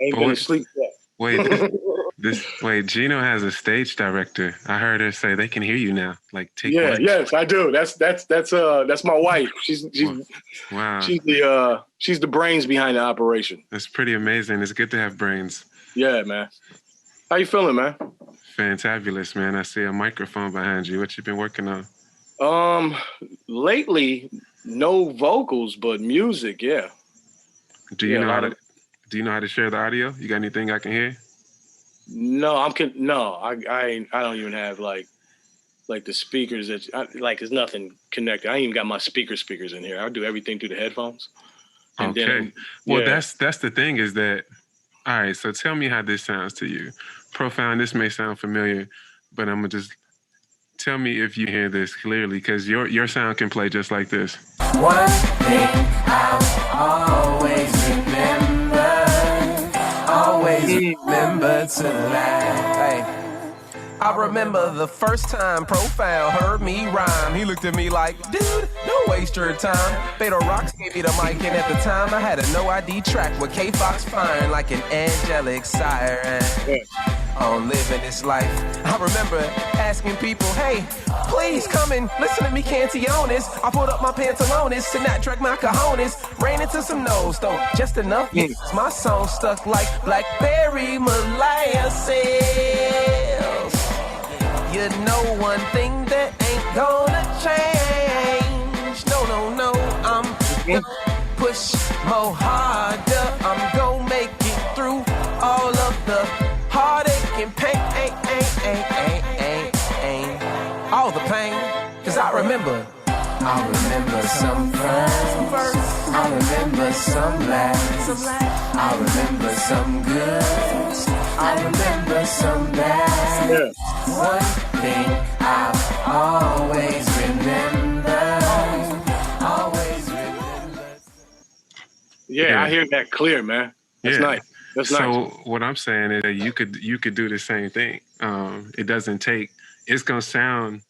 Ain't been asleep yet. Wait, Gino has a stage director. I heard her say they can hear you now. Like, take Yeah, one. yes, I do. That's my wife. Wow. She's the brains behind the operation. That's pretty amazing. It's good to have brains. Yeah, man. How you feeling, man? Fantabulous, man. I see a microphone behind you. What you been working on? Lately, no vocals, but music. Yeah. Do you know how to share the audio? You got anything I can hear? No, I don't even have like the speakers there's nothing connected. I ain't even got my speakers in here. I do everything through the headphones. And okay. That's the thing is that, all right, so tell me how this sounds to you. Profound, this may sound familiar, but I'm gonna just tell me if you hear this clearly, because your sound can play just like this. One thing I'll always remember to laugh. Hey. I remember the first time Profound heard me rhyme. He looked at me like, dude, don't waste your time. Fatal Rocks gave me the mic, and at the time I had a no ID track with K-Fox firing like an angelic siren. On living this life, I remember asking people, hey, please come and listen to me canciones. I pulled up my pantalones and not drag my cojones. Ran into some no's though, just enough. My song stuck like blackberry molasses. You know one thing that ain't gonna change. No, I'm gonna push more harder. I'm gonna make it through all of the heartache and pain. All the pain, cause I remember some firsts, I remember some laughs, I remember some good, I remember some bad. Yeah. One thing I always remember. Yeah, I hear that clear, man. That's nice. That's nice. So what I'm saying is that you could do the same thing. It doesn't take. It's gonna sound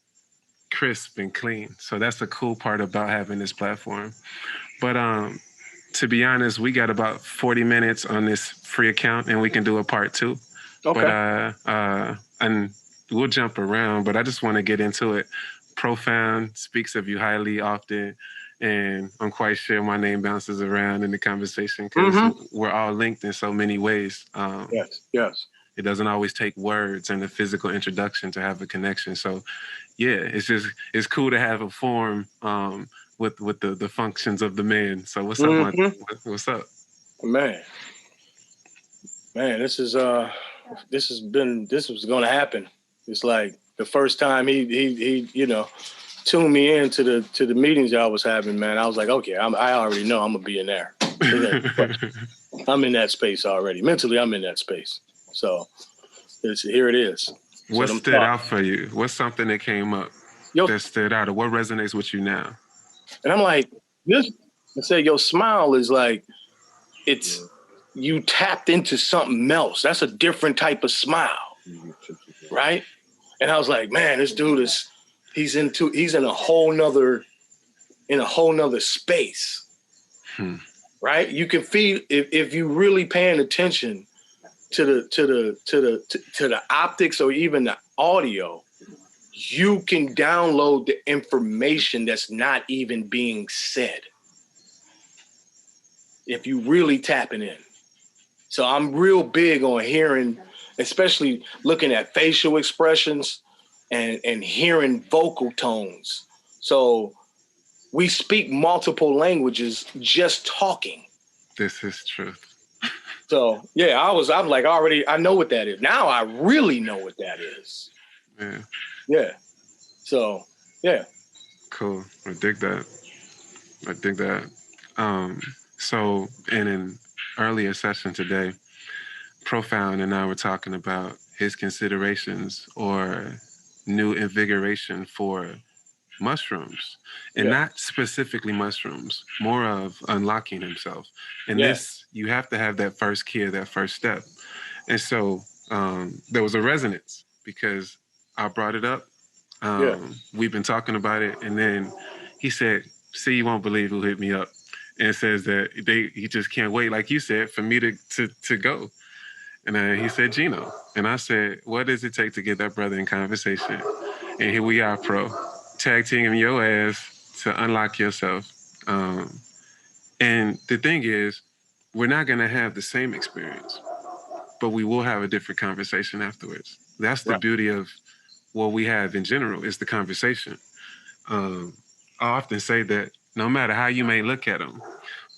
crisp and clean. So that's the cool part about having this platform. But to be honest, we got about 40 minutes on this free account, and we can do a part 2. Okay. But and we'll jump around. But I just want to get into it. Profound speaks of you highly often. And I'm quite sure my name bounces around in the conversation because we're all linked in so many ways. Yes. It doesn't always take words and a physical introduction to have a connection. So, yeah, it's cool to have a form with the functions of the man. So what's up? What's up, man? This was going to happen. It's like the first time he tuned me into the meetings y'all was having, man. I was like, okay, I already know I'm gonna be in there. I'm in that space already. Mentally, I'm in that space. So here it is. What stood out for you? What's something that came up that stood out, or what resonates with you now? And I'm like, I say your smile is like, it's you tapped into something else. That's a different type of smile, right? And I was like, man, this dude he's in a whole nother space, right? You can feel if you really paying attention to the optics or even the audio, you can download the information that's not even being said if you really tapping in. So I'm real big on hearing, especially looking at facial expressions and hearing vocal tones. So we speak multiple languages just talking. This is truth. So yeah, I'm like, I know what that is. Now I really know what that is. Yeah. So yeah. Cool. I dig that. So in an earlier session today, Profound and I were talking about his considerations or new invigoration for mushrooms, and not specifically mushrooms, more of unlocking himself. And this, you have to have that first key, that first step. And so there was a resonance because I brought it up. We've been talking about it. And then he said, see, you won't believe who hit me up. And says that he just can't wait, like you said, for me to go. And he said, Gino. And I said, what does it take to get that brother in conversation? And here we are, pro. Tag teaming your ass to unlock yourself. And the thing is, we're not going to have the same experience, but we will have a different conversation afterwards. That's the beauty of what we have in general, is the conversation. I often say that no matter how you may look at them,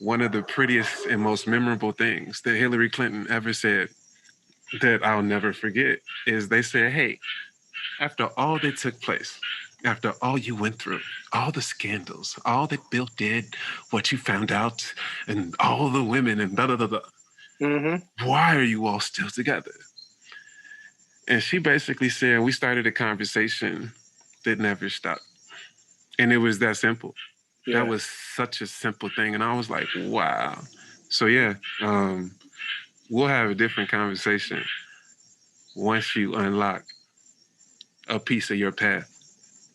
one of the prettiest and most memorable things that Hillary Clinton ever said that I'll never forget is they said, hey, after all that took place, after all you went through, all the scandals, all that Bill did, what you found out, and all the women and da da da da, why are you all still together? And she basically said, we started a conversation that never stopped. And it was that simple. Yeah. That was such a simple thing. And I was like, wow. So yeah, we'll have a different conversation once you unlock a piece of your path.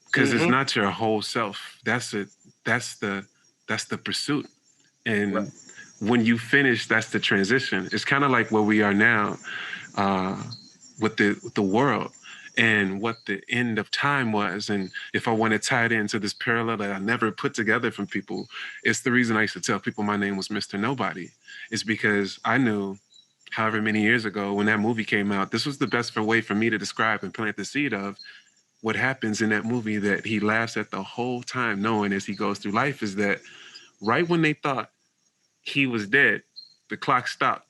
Because it's not your whole self. That's the pursuit. And when you finish, that's the transition. It's kind of like where we are now with the world and what the end of time was. And if I want to tie it into this parallel that I never put together from people, it's the reason I used to tell people my name was Mr. Nobody. It's because I knew however many years ago when that movie came out, this was the best way for me to describe and plant the seed of what happens in that movie that he laughs at the whole time, knowing as he goes through life, is that right when they thought he was dead, the clock stopped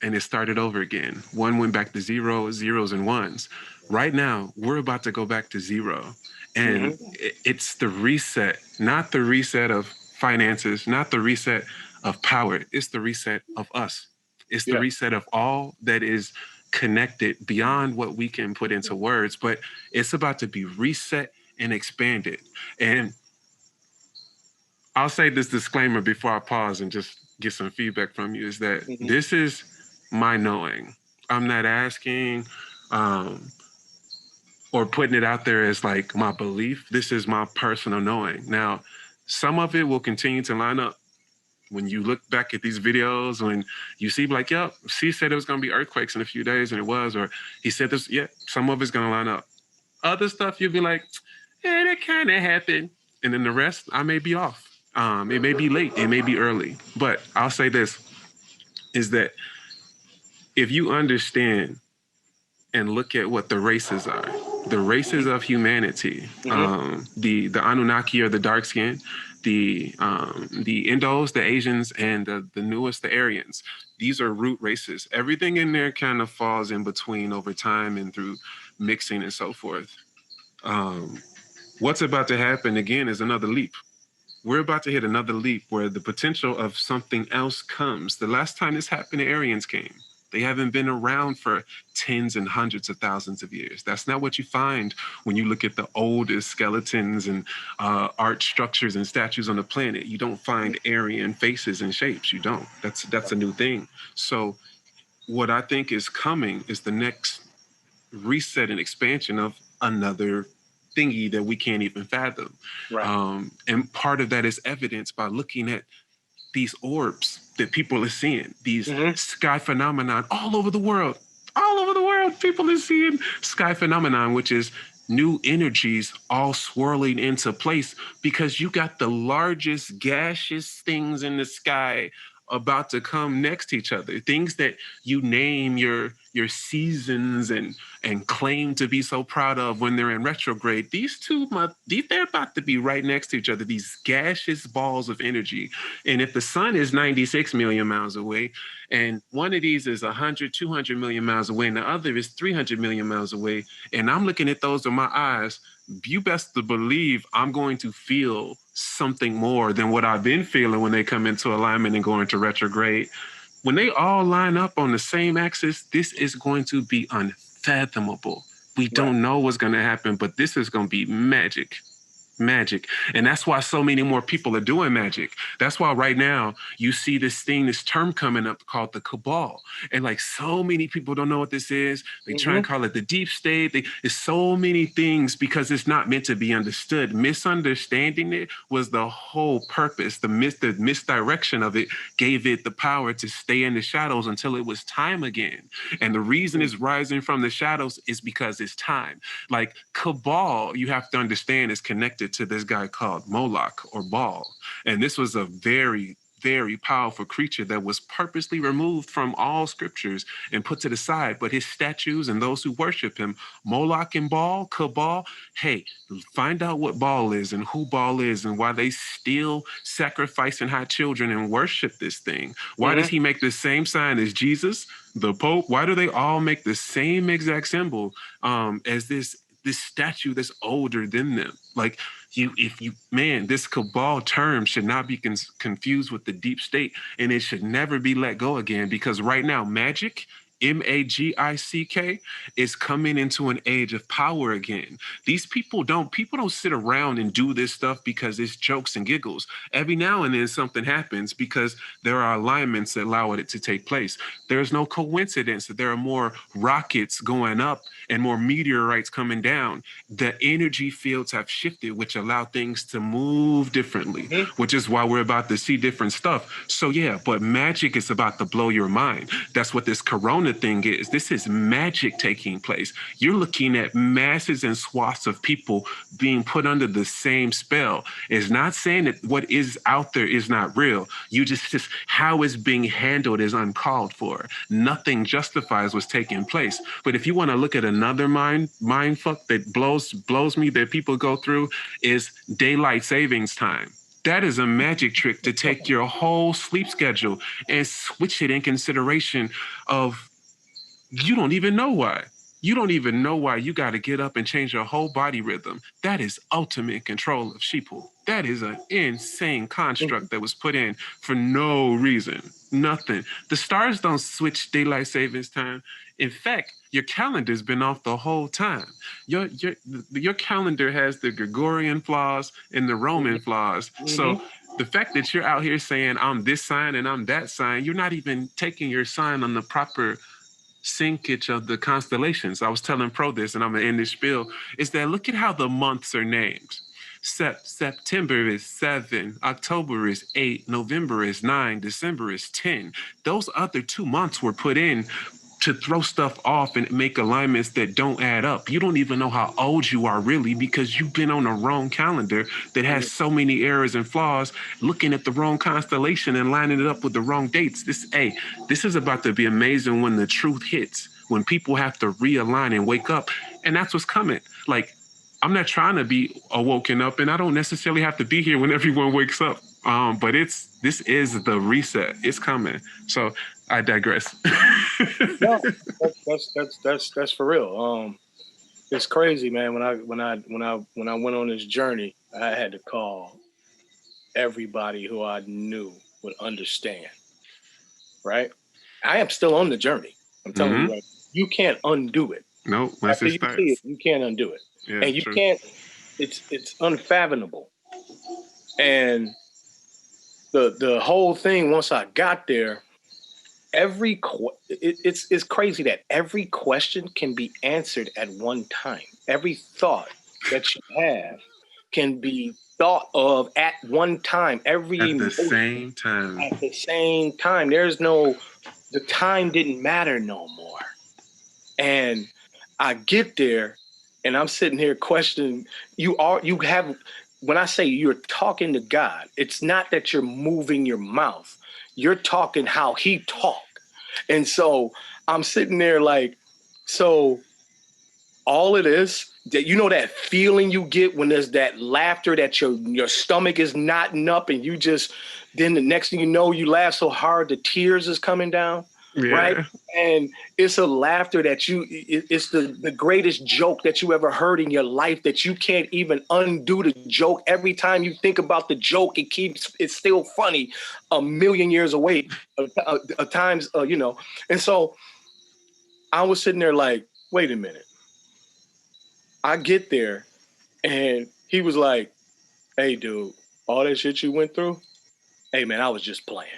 and it started over again. One went back to zeros and ones. Right now, we're about to go back to zero. And it's the reset, not the reset of finances, not the reset of power. It's the reset of us. It's the reset of all that is connected beyond what we can put into words, but it's about to be reset and expanded. And I'll say this disclaimer before I pause and just get some feedback from you, is that this is my knowing. I'm not asking or putting it out there as like my belief. This is my personal knowing. Now, some of it will continue to line up. When you look back at these videos, when you see like, yep, she said it was going to be earthquakes in a few days, and it was, or he said this, some of it's going to line up. Other stuff, you'll be like, yeah, that kind of happened. And then the rest, I may be off. It may be late, it may be early. But I'll say this, is that if you understand and look at what the races are, the races of humanity, the Anunnaki, or the dark skin, the Indos, the Asians, and the newest, the Aryans. These are root races. Everything in there kind of falls in between over time and through mixing and so forth. What's about to happen again is another leap. We're about to hit another leap where the potential of something else comes. The last time this happened, the Aryans came. They haven't been around for tens and hundreds of thousands of years. That's not what you find when you look at the oldest skeletons and art structures and statues on the planet. You don't find Aryan faces and shapes. You don't. That's a new thing. So what I think is coming is the next reset and expansion of another thingy that we can't even fathom. Right. And part of that is evidenced by looking at these orbs that people are seeing, these sky phenomenon all over the world. All over the world, people are seeing sky phenomenon, which is new energies all swirling into place because you got the largest gaseous things in the sky about to come next to each other. Things that you name your seasons and claim to be so proud of when they're in retrograde. These two, they're about to be right next to each other, these gaseous balls of energy. And if the sun is 96 million miles away, and one of these is 100, 200 million miles away, and the other is 300 million miles away, and I'm looking at those with my eyes, you best to believe I'm going to feel something more than what I've been feeling when they come into alignment and go into retrograde. When they all line up on the same axis, this is going to be unfathomable. We don't know what's going to happen, but this is going to be magic. Magic. And that's why so many more people are doing magic. That's why right now you see this term coming up called the cabal. And like so many people don't know what this is. They try and call it the deep state. It's so many things because it's not meant to be understood. Misunderstanding it was the whole purpose. The misdirection of it gave it the power to stay in the shadows until it was time again. And the reason it's rising from the shadows is because it's time. Like cabal, you have to understand, is connected to this guy called Moloch or Baal. And this was a very, very powerful creature that was purposely removed from all scriptures and put to the side. But his statues and those who worship him, Moloch and Baal, cabal, hey, find out what Baal is and who Baal is and why they still sacrifice and hide children and worship this thing. Why does he make the same sign as Jesus, the Pope? Why do they all make the same exact symbol as this statue that's older than them? Like, this cabal term should not be confused with the deep state, and it should never be let go again, because right now, magic, MAGICK, is coming into an age of power again. These people don't sit around and do this stuff because it's jokes and giggles. Every now and then something happens because there are alignments that allow it to take place. There's no coincidence that there are more rockets going up and more meteorites coming down. The energy fields have shifted, which allow things to move differently, which is why we're about to see different stuff. So yeah, but magic is about to blow your mind. That's what this corona thing is. This is magic taking place. You're looking at masses and swaths of people being put under the same spell. It's not saying that what is out there is not real. You just how it's being handled is uncalled for. Nothing justifies what's taking place. But if you want to look at another mind fuck that blows me that people go through, is daylight savings time. That is a magic trick to take your whole sleep schedule and switch it in consideration of you don't even know why. You don't even know why you got to get up and change your whole body rhythm. That is ultimate control of sheeple. That is an insane construct that was put in for no reason. Nothing. The stars don't switch daylight savings time. In fact, your calendar's been off the whole time. Your calendar has the Gregorian flaws and the Roman flaws. So the fact that you're out here saying I'm this sign and I'm that sign, you're not even taking your sign on the proper syncage of the constellations. I was telling Pro this, and I'm gonna end this spiel, is that look at how the months are named. September is 7, October is 8, November is 9, December is 10. Those other 2 months were put in to throw stuff off and make alignments that don't add up. You don't even know how old you are really because you've been on a wrong calendar that has so many errors and flaws, looking at the wrong constellation and lining it up with the wrong dates. This is about to be amazing when the truth hits, when people have to realign and wake up. And that's what's coming. Like, I'm not trying to be awoken up, and I don't necessarily have to be here when everyone wakes up. But this is the reset. It's coming. So I digress. No, that's for real. It's crazy, man. When I went on this journey, I had to call everybody who I knew would understand. Right? I am still on the journey. I'm telling you, right? You can't undo it. No, once it starts, you can't undo it, yeah, and you can't. It's unfathomable. And the whole thing, once I got there, it's crazy that every question can be answered at one time. Every thought that you have can be thought of at one time. At the same time. The time didn't matter no more. And I get there and I'm sitting here questioning, when I say you're talking to God, it's not that you're moving your mouth. You're talking how he talked. And so I'm sitting there like, so all it is, that that feeling you get when there's that laughter that your stomach is knotting up and you just, then the next thing you know, you laugh so hard the tears is coming down. Yeah. Right. And it's a laughter that it's the greatest joke that you ever heard in your life, that you can't even undo the joke. Every time you think about the joke, it's still funny a million years away times, And so I was sitting there like, wait a minute. I get there and he was like, hey, dude, all that shit you went through, hey, man, I was just playing.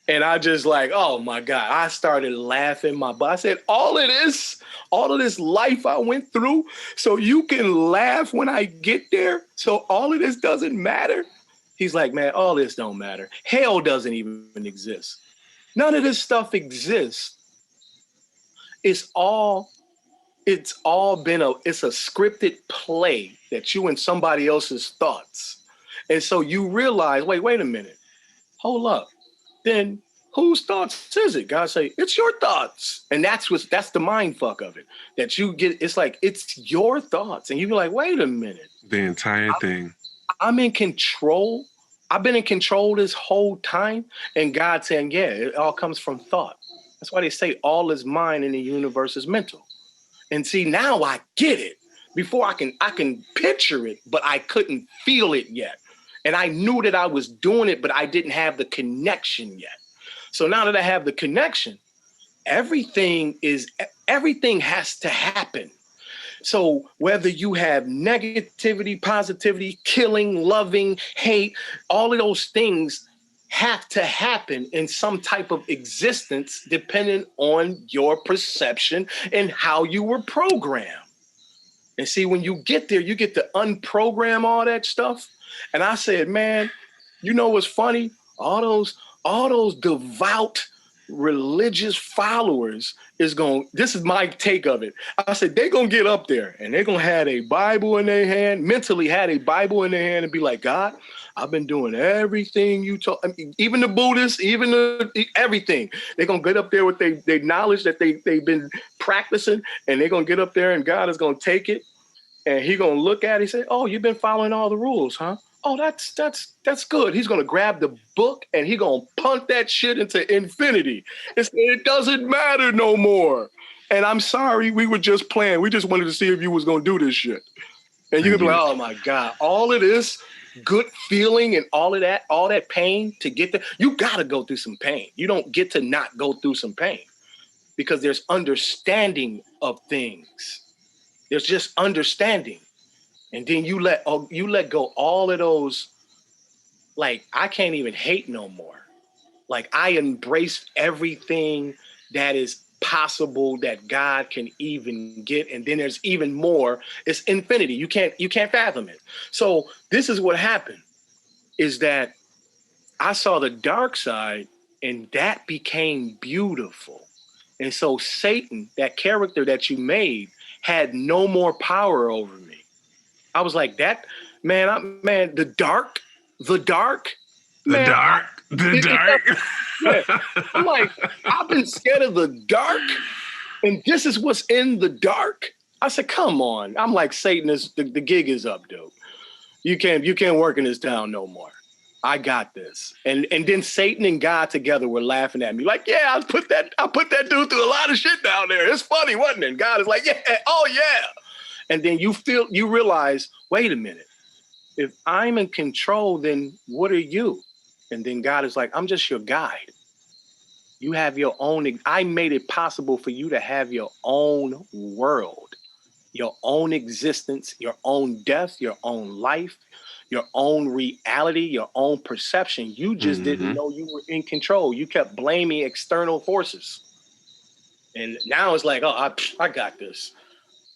And I just like, oh my God, I started laughing my butt. I said, all of this life I went through, so you can laugh when I get there. So all of this doesn't matter. He's like, man, all this don't matter. Hell doesn't even exist. None of this stuff exists. It's all been it's a scripted play that you and somebody else's thoughts. And so you realize, wait a minute, hold up. Then whose thoughts is it? God say, it's your thoughts. And that's the mind fuck of it. That you get, it's like, it's your thoughts. And you be like, wait a minute. The entire thing. I'm in control. I've been in control this whole time. And God saying, yeah, it all comes from thought. That's why they say all is mind and the universe is mental. And see, now I get it. Before I can picture it, but I couldn't feel it yet. And I knew that I was doing it, but I didn't have the connection yet. So now that I have the connection, everything has to happen. So whether you have negativity, positivity, killing, loving, hate, all of those things have to happen in some type of existence depending on your perception and how you were programmed. And see, when you get there, you get to unprogram all that stuff. And I said, man, you know what's funny? All those devout religious followers this is my take of it. I said, they're going to get up there and they're going to have a Bible in their hand, mentally had a Bible in their hand and be like, God, I've been doing everything you told. I mean, even the Buddhists, everything. They're going to get up there with their knowledge that they've been practicing, and they're going to get up there and God is going to take it and he's going to look at it and say, oh, you've been following all the rules, huh? Oh, that's good. He's going to grab the book and he's going to punt that shit into infinity. It doesn't matter no more. And I'm sorry, we were just playing. We just wanted to see if you was going to do this shit. And you could be like, oh my God, all of this good feeling and all that pain to get there. You got to go through some pain. You don't get to not go through some pain because there's understanding of things. There's just understanding. And then you let go all of those, like, I can't even hate no more. Like, I embrace everything that is possible that God can even get. And then there's even more. It's infinity. You can't fathom it. So this is what happened, is that I saw the dark side and that became beautiful. And so Satan, that character that you made, had no more power over me. I was like, that, man, the dark. Yeah. I'm like, I've been scared of the dark, and this is what's in the dark. I said, come on. I'm like, Satan, the gig is up, dude. You can't work in this town no more. I got this. And then Satan and God together were laughing at me. Like, yeah, I put that dude through a lot of shit down there. It's funny, wasn't it? And God is like, yeah, oh yeah. And then you realize, wait a minute. If I'm in control, then what are you? And then God is like, I'm just your guide. You have your own. I made it possible for you to have your own world, your own existence, your own death, your own life, your own reality, your own perception. You just didn't know you were in control. You kept blaming external forces. And now it's like, oh, I got this.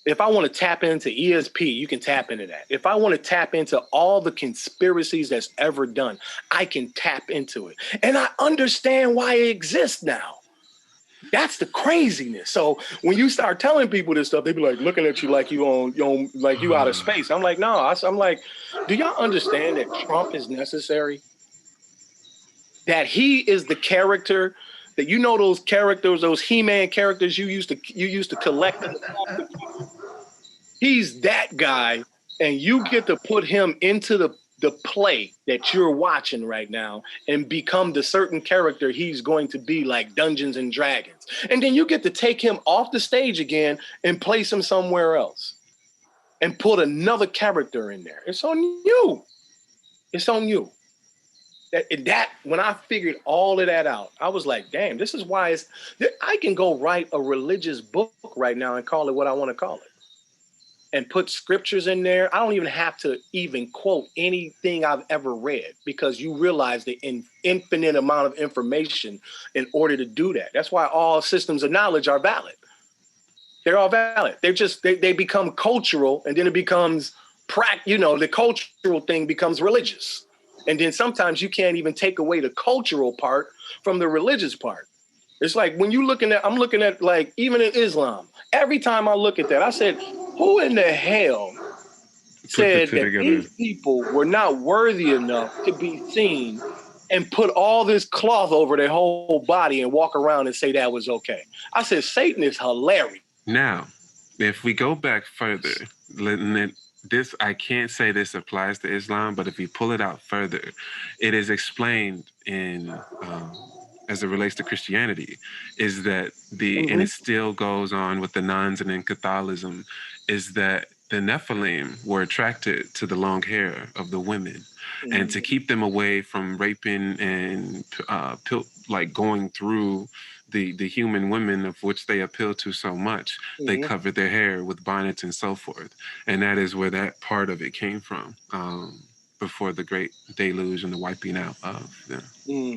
If I want to tap into ESP, you can tap into that. If I want to tap into all the conspiracies that's ever done, I can tap into it. And I understand why it exists now. That's the craziness. So when you start telling people this stuff, they be like looking at you like you like you out of space. I'm like, no, I'm like, do y'all understand that Trump is necessary? That he is the character that, you know, those characters, those He-Man characters you used to collect. He's that guy, and you get to put him into the play that you're watching right now and become the certain character he's going to be, like Dungeons and Dragons. And then you get to take him off the stage again and place him somewhere else and put another character in there. It's on you. It's on you. That when I figured all of that out, I was like, damn, this is why I can go write a religious book right now and call it what I want to call it. and put scriptures in there. I don't even have to even quote anything I've ever read, because you realize the infinite amount of information in order to do that. That's why all systems of knowledge are valid. They're all valid. They're just, they become cultural, and then it becomes, the cultural thing becomes religious. And then sometimes you can't even take away the cultural part from the religious part. It's like when I'm looking at like, even in Islam, every time I look at that, I said, who in the hell said that these people were not worthy enough to be seen and put all this cloth over their whole body and walk around and say that was okay? I said, Satan is hilarious. Now, if we go back further, I can't say this applies to Islam, but if we pull it out further, it is explained in as it relates to Christianity, is that and it still goes on with the nuns and in Catholicism, is that the Nephilim were attracted to the long hair of the women, and to keep them away from raping and going through the human women of which they appeal to so much, they covered their hair with bonnets and so forth. And that is where that part of it came from, before the great deluge and the wiping out of them.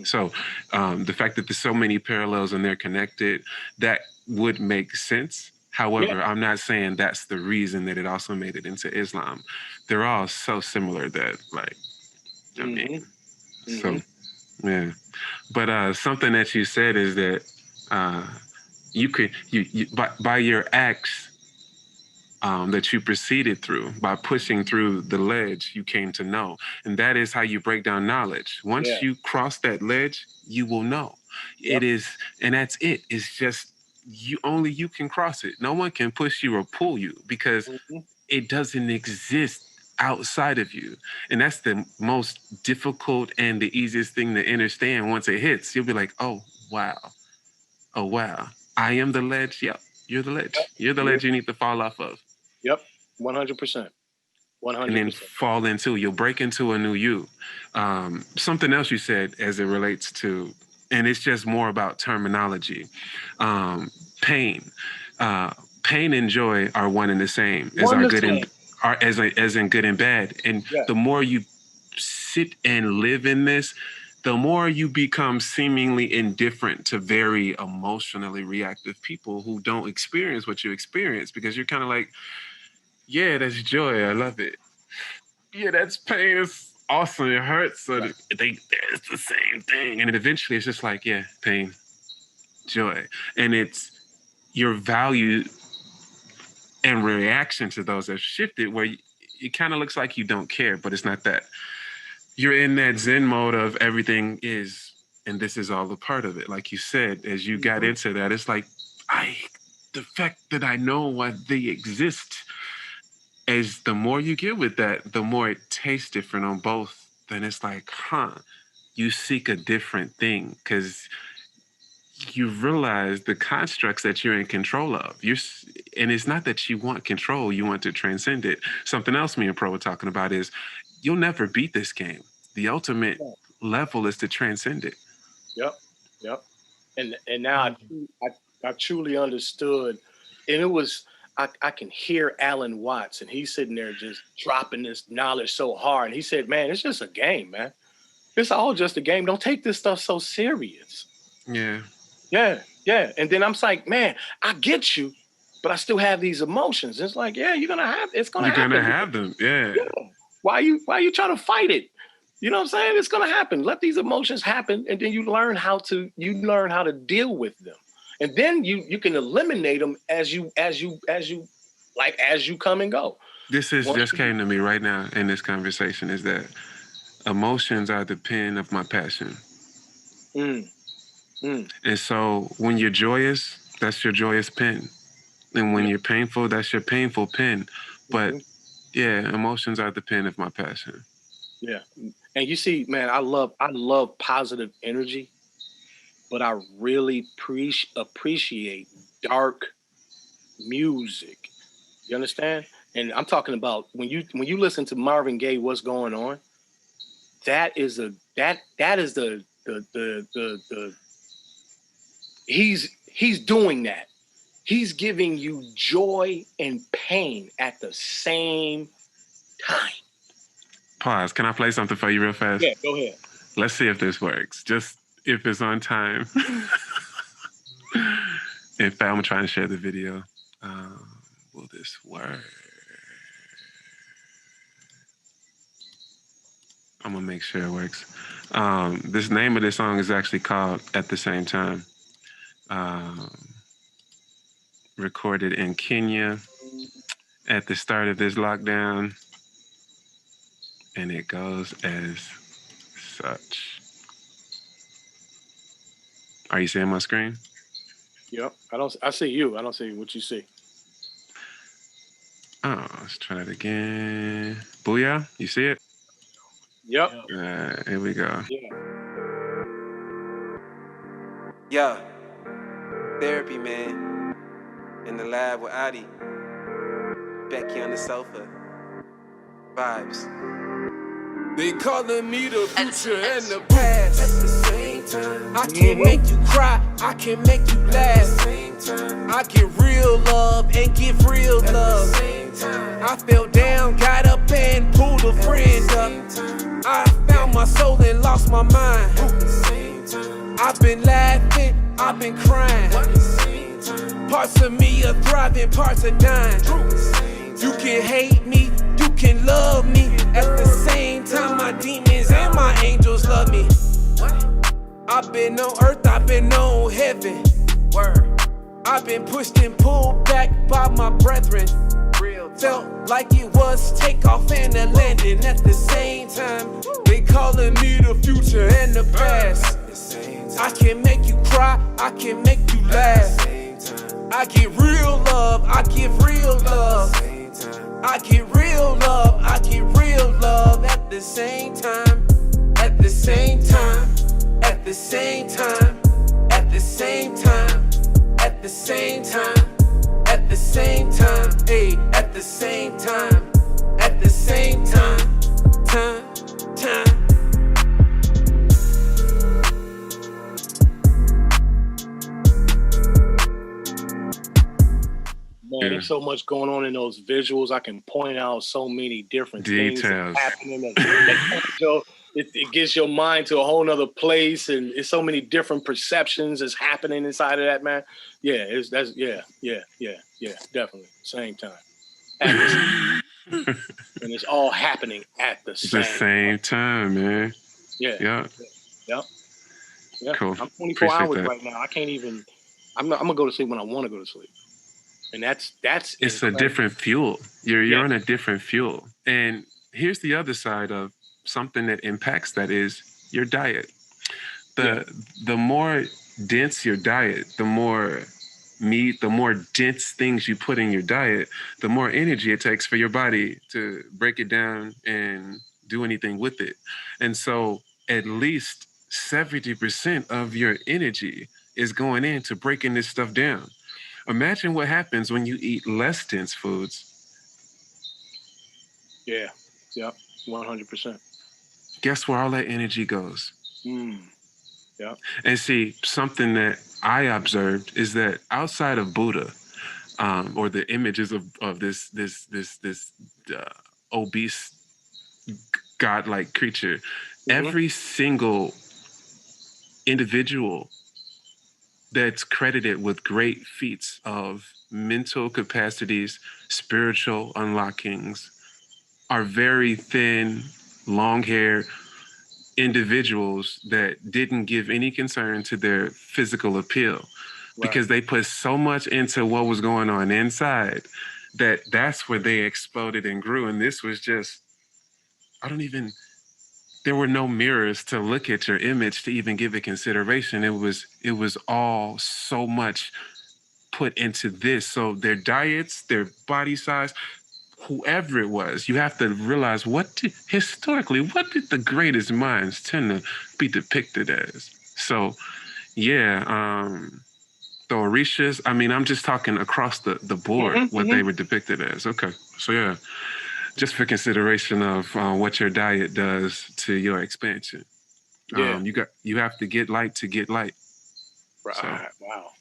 So the fact that there's so many parallels and they're connected, that would make sense. However, I'm not saying that's the reason that it also made it into Islam. They're all so similar that, so, yeah. But something that you said is that you could, by your acts that you proceeded through, by pushing through the ledge, you came to know. And that is how you break down knowledge. Once you cross that ledge, you will know. It is, and that's it. It's just, you can cross it. No one can push you or pull you, because it doesn't exist outside of you. And that's the most difficult and the easiest thing to understand. Once it hits, you'll be like, oh wow, I am the ledge. Yep, you're the ledge. You're the ledge you need to fall off of. Yep, 100%. 100%. And then fall into, you'll break into a new you. Something else you said as it relates to, and it's just more about terminology. Pain and joy are one and the same, as in good and bad. And the more you sit and live in this, the more you become seemingly indifferent to very emotionally reactive people who don't experience what you experience, because you're kind of like, yeah, that's joy, I love it. Yeah, that's pain, it's awesome, it hurts. So it's the same thing. And then eventually it's just like, yeah, pain, joy. And it's your value and reaction to those have shifted, where it kind of looks like you don't care, but it's not that. You're in that Zen mode of everything is, and this is all a part of it. Like you said, as you got into that, it's like, the fact that I know why they exist, as the more you get with that, the more it tastes different on both. Then it's like, you seek a different thing, because you realize the constructs that you're in control of. And it's not that you want control, you want to transcend it. Something else me and Pro were talking about is, you'll never beat this game. The ultimate level is to transcend it. Yep. And now I truly understood. And it was, I can hear Alan Watts, and he's sitting there just dropping this knowledge so hard. And he said, man, it's just a game, man. It's all just a game. Don't take this stuff so serious. Yeah. And then I'm like, man, I get you, but I still have these emotions. It's like, you're going to have them. Yeah. Why are you trying to fight it? You know what I'm saying? It's going to happen. Let these emotions happen. And then you learn how to deal with them. And then you can eliminate them as you come and go. This came to me right now in this conversation, is that emotions are the pen of my passion. And so when you're joyous, that's your joyous pen. And when you're painful, that's your painful pen. But emotions are the pen of my passion. Yeah. And you see, man, I love positive energy, but I really appreciate dark music. You understand? And I'm talking about when you listen to Marvin Gaye, What's Going On, that is the he's doing that. He's giving you joy and pain at the same time. Pause. Can I play something for you real fast? Yeah, go ahead. Let's see if this works. Just if it's on time. In fact, I'm trying to share the video. Will this work? I'm gonna make sure it works. This name of this song is actually called At the Same Time. Recorded in Kenya at the start of this lockdown. And it goes as such. Are you seeing my screen? Yep. I see you. I don't see what you see. Oh, let's try it again. Booyah, you see it? Yep. Here we go. Yeah. Therapy, man. In the lab with Adi. Becky on the sofa. Vibes. They calling me the future and the past. At the same time, I can make you cry, I can make you laugh. At the same time, I get real love and give real love. At the same time, I fell down, got up and pulled a friend up. I found my soul and lost my mind. At the same time, I've been laughing, I've been crying. At the same time, parts of me are thriving, parts are dying. You can hate me, you can love me. At the same time, my demons and my angels love me. I've been on earth, I've been on heaven. I've been pushed and pulled back by my brethren. Felt like it was takeoff and a landing. At the same time, they calling me the future and the past. I can make you cry, I can make you laugh. I get real love, I give real love. I get real love, I get real love. At the same time, at the same time, at the same time, at the same time, at the same time, at the same time, hey, at the same time, at the same time, time. Man, there's so much going on in those visuals. I can point out so many different things happening. It gets your mind to a whole nother place, and it's so many different perceptions that's happening inside of that, man. Yeah, definitely. Same time. And it's all happening at the same time, man. Yeah. Cool. I'm 24 hours right now. I can't even. I'm gonna go to sleep when I want to go to sleep. And that's it's incredible. A different fuel. You're on a different fuel. And here's the other side of something that impacts that is your diet. The more dense your diet, the more meat, the more dense things you put in your diet, the more energy it takes for your body to break it down and do anything with it. And so at least 70% of your energy is going into breaking this stuff down. Imagine what happens when you eat less dense foods. Yeah, 100%. Guess where all that energy goes? Yeah. And see, something that I observed is that outside of Buddha, or the images of this obese godlike creature, every single individual that's credited with great feats of mental capacities, spiritual unlockings, are very thin, long-haired individuals that didn't give any concern to their physical appeal, because they put so much into what was going on inside that's where they exploded and grew. And this was just, there were no mirrors to look at your image to even give it consideration. It was all so much put into this. So their diets, their body size, whoever it was, you have to realize historically, what did the greatest minds tend to be depicted as? So, the Orishas, I'm just talking across the board, what they were depicted as. Okay, so just for consideration of what your diet does to your expansion. You have to get light to get light. Right. So. Wow.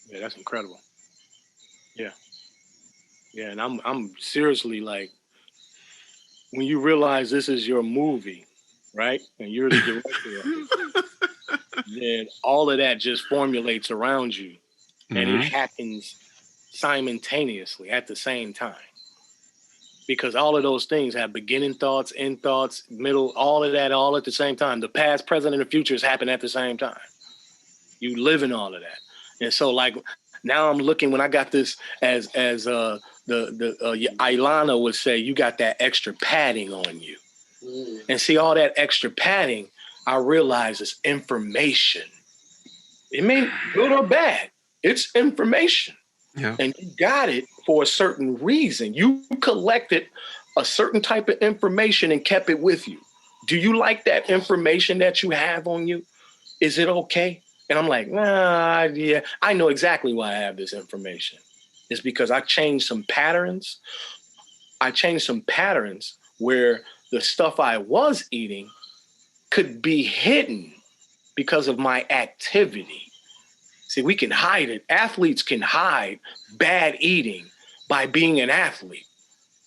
Yeah, that's incredible. Yeah, and I'm seriously like, when you realize this is your movie, right? And you're the director of it, then all of that just formulates around you, and it happens simultaneously at the same time. Because all of those things have beginning thoughts, end thoughts, middle, all of that, all at the same time. The past, present, and the future is happening at the same time. You live in all of that. And so like now I'm looking, when I got this as Ilana would say, you got that extra padding on you. And see all that extra padding, I realize it's information. It may be good or bad. It's information. Yeah. And you got it for a certain reason. You collected a certain type of information and kept it with you. Do you like that information that you have on you? Is it okay? And I'm like, nah, yeah, I know exactly why I have this information. It's because I changed some patterns. I changed some patterns where the stuff I was eating could be hidden because of my activity. See, we can hide it. Athletes can hide bad eating by being an athlete.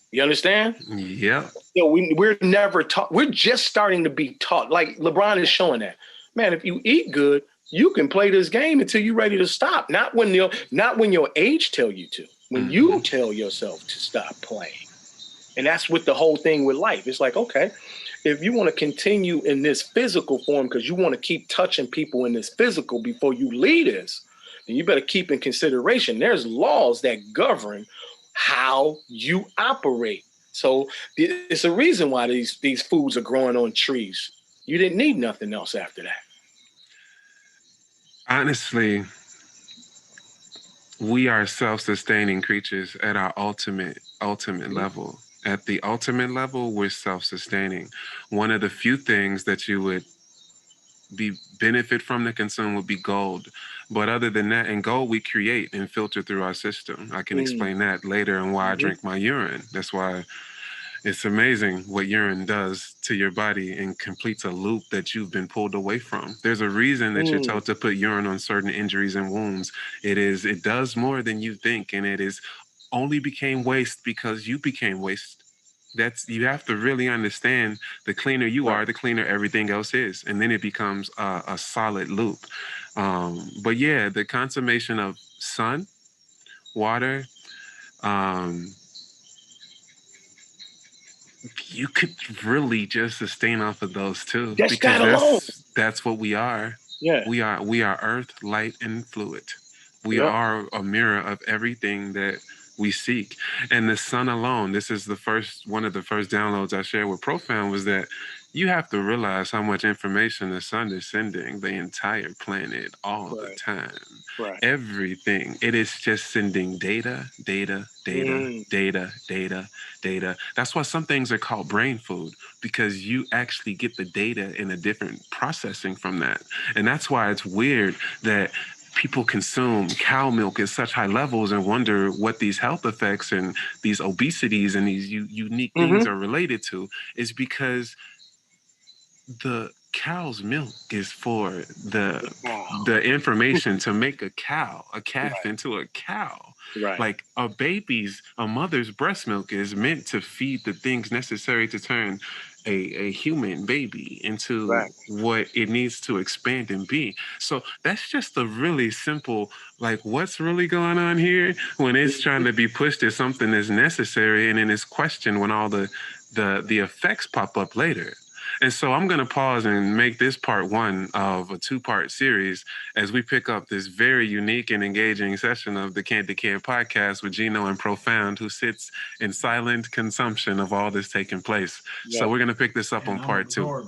You understand? Yeah. So we're never taught. We're just starting to be taught. Like LeBron is showing that. Man, if you eat good, you can play this game until you're ready to stop. Not when your age tell you to. When you tell yourself to stop playing. And that's with the whole thing with life. It's like, okay, if you want to continue in this physical form because you want to keep touching people in this physical before you leave this, then you better keep in consideration there's laws that govern how you operate. So it's a reason why these foods are growing on trees. You didn't need nothing else after that. Honestly, we are self-sustaining creatures at our ultimate level. At the ultimate level, we're self-sustaining. One of the few things that you would benefit from to consume would be gold. But other than that, and gold we create and filter through our system. I can explain that later and why I drink my urine. That's why it's amazing what urine does to your body and completes a loop that you've been pulled away from. There's a reason that you're told to put urine on certain injuries and wounds. It does more than you think, and it is only became waste because you became waste. You have to really understand, the cleaner you are, the cleaner everything else is. And then it becomes a solid loop. But yeah, the consummation of sun, water, you could really just sustain off of those too. Just that alone. That's what we are. Yeah. We are earth, light, and fluid. We are a mirror of everything that we seek. And the sun alone, this is one of the first downloads I shared with Profound, was that you have to realize how much information the sun is sending the entire planet all the time. Right. Everything. It is just sending data. That's why some things are called brain food, because you actually get the data in a different processing from that. And that's why it's weird that people consume cow milk at such high levels and wonder what these health effects and these obesities and these unique things are related to, is because the cow's milk is for the information to make a calf into a cow. Right. Like a mother's breast milk is meant to feed the things necessary to turn a human baby into what it needs to expand and be. So that's just a really simple, like, what's really going on here when it's trying to be pushed as something that's necessary, and then it's questioned when all the effects pop up later. And so I'm going to pause and make this part one of a 2-part series as we pick up this very unique and engaging session of the Candid Can Podcast with Gino and Profound, who sits in silent consumption of all this taking place. Yeah. So we're going to pick this up on part 2.